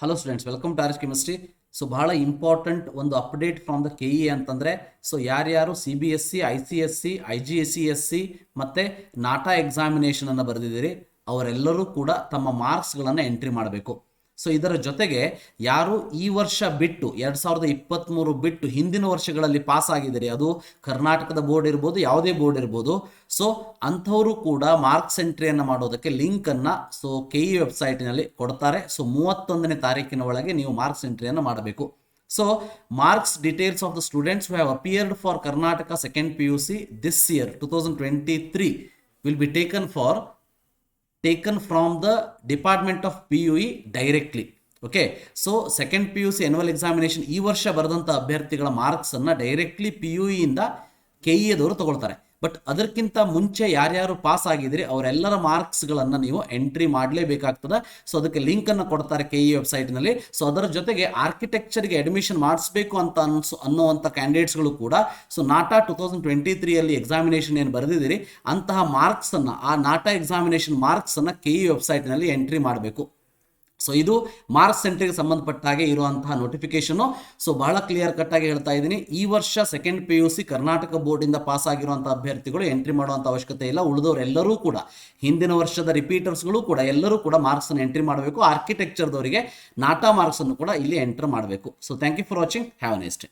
Hello students, welcome to ours chemistry. So ಬಹಳ important ಒಂದು update from the KEA ಅಂತಂದರೆ, so ಯಾರ್ಯಾರು CBSE, ICSE, IGCSE ಮತ್ತು NATA ಎಕ್ಸಾಮಿನೇಷನನ್ನು ಬರೆದಿದ್ದೀರಿ ಅವರೆಲ್ಲರೂ ಕೂಡ ತಮ್ಮ ಮಾರ್ಕ್ಸ್ಗಳನ್ನು ಎಂಟ್ರಿ ಮಾಡಬೇಕು. ಸೊ ಇದರ ಜೊತೆಗೆ ಯಾರು ಈ ವರ್ಷ ಬಿಟ್ಟು 2023 ಬಿಟ್ಟು ಹಿಂದಿನ ವರ್ಷಗಳಲ್ಲಿ ಪಾಸ್ ಆಗಿದ್ದೀರಿ, ಅದು ಕರ್ನಾಟಕದ ಬೋರ್ಡ್ ಇರ್ಬೋದು, ಯಾವುದೇ ಬೋರ್ಡ್ ಇರ್ಬೋದು, ಸೊ ಅಂಥವರು ಕೂಡ ಮಾರ್ಕ್ಸ್ ಎಂಟ್ರಿಯನ್ನು ಮಾಡೋದಕ್ಕೆ ಲಿಂಕನ್ನು ಸೊ KE ವೆಬ್ಸೈಟಿನಲ್ಲಿ ಕೊಡ್ತಾರೆ. ಸೊ 31ನೇ ತಾರೀಕಿನ ಒಳಗೆ ನೀವು ಮಾರ್ಕ್ಸ್ ಎಂಟ್ರಿಯನ್ನು ಮಾಡಬೇಕು. So marks details of the students who have appeared for Karnataka second PUC this year 2023 will be taken from the Department of PUE directly. Okay, so second PUC annual examination ಈ ವರ್ಷ ಬರೆದಂಥ ಅಭ್ಯರ್ಥಿಗಳ ಮಾರ್ಕ್ಸನ್ನು directly PUE ಇಂದ KEAದವರು ತಗೊಳ್ತಾರೆ. But ಅದಕ್ಕಿಂತ ಮುಂಚೆ ಯಾರ್ಯಾರು pass ಆಗಿದ್ರಿ ಅವರೆಲ್ಲರ ಮಾರ್ಕ್ಸ್ಗಳನ್ನು ನೀವು ಎಂಟ್ರಿ ಮಾಡಲೇಬೇಕಾಗ್ತದೆ. ಸೊ ಅದಕ್ಕೆ ಲಿಂಕನ್ನು ಕೊಡ್ತಾರೆ KE ವೆಬ್ಸೈಟ್ನಲ್ಲಿ. ಸೊ ಅದರ ಜೊತೆಗೆ ಆರ್ಕಿಟೆಕ್ಚರ್ಗೆ ಅಡ್ಮಿಷನ್ ಮಾಡಿಸ್ಬೇಕು ಅಂತ ಅನ್ನುವಂಥ ಕ್ಯಾಂಡಿಡೇಟ್ಸ್ಗಳು ಕೂಡ ಸೊ ನಾಟಾ 2023 ಎಕ್ಸಾಮಿನೇಷನ್ ಏನು ಬರೆದಿದ್ದೀರಿ ಅಂತಹ ಮಾರ್ಕ್ಸನ್ನು, ಆ ನಾಟಾ ಎಕ್ಸಾಮಿನೇಷನ್ ಮಾರ್ಕ್ಸನ್ನು KE ವೆಬ್ಸೈಟ್ನಲ್ಲಿ ಎಂಟ್ರಿ ಮಾಡಬೇಕು. ಸೊ ಇದು ಮಾರ್ಕ್ಸ್ ಸೆಂಟ್ರಿಗೆ ಸಂಬಂಧಪಟ್ಟ ಹಾಗೆ ಇರುವಂತಹ ನೋಟಿಫಿಕೇಶನು. ಸೊ ಬಹಳ ಕ್ಲಿಯರ್ ಕಟ್ ಆಗಿ ಹೇಳ್ತಾ ಇದ್ದೀನಿ, ಈ ವರ್ಷ ಸೆಕೆಂಡ್ PUC ಕರ್ನಾಟಕ ಬೋರ್ಡಿಂದ ಪಾಸ್ ಆಗಿರುವಂಥ ಅಭ್ಯರ್ಥಿಗಳು ಎಂಟ್ರಿ ಮಾಡುವಂಥ ಅವಶ್ಯಕತೆ ಇಲ್ಲ. ಉಳಿದವರೆಲ್ಲರೂ ಕೂಡ ಹಿಂದಿನ ವರ್ಷದ ರಿಪೀಟರ್ಸ್ಗಳು ಕೂಡ ಎಲ್ಲರೂ ಕೂಡ ಮಾರ್ಕ್ಸನ್ನು ಎಂಟ್ರಿ ಮಾಡಬೇಕು. ಆರ್ಕಿಟೆಕ್ಚರ್ದವರಿಗೆ ನಾಟಾ ಮಾರ್ಕ್ಸನ್ನು ಕೂಡ ಇಲ್ಲಿ ಎಂಟರ್ ಮಾಡಬೇಕು. So thank you for watching. Have a nice day.